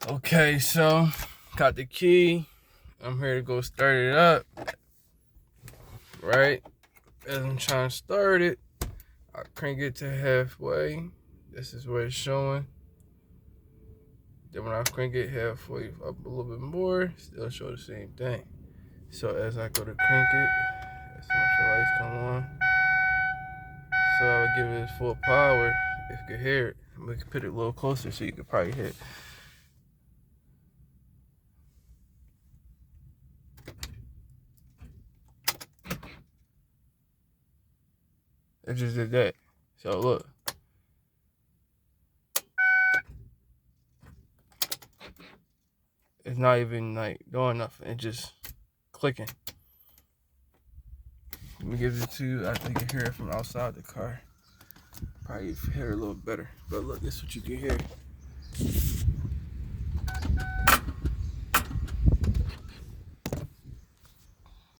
Okay, so got the key. I'm here to go start it up. Right? As I'm trying to start it, I crank it to halfway. This is what it's showing. Then when I crank it halfway up a little bit more, still show the same thing. So as I go to crank it, as soon as the lights come on, so I would give it its full power. If you can hear it, we can put it a little closer so you could probably hear it. It just did that. So look. It's not even like doing nothing. It's just clicking. Let me give it to you. I think you can hear it from outside the car. Probably hear it a little better. But look, this is what you can hear.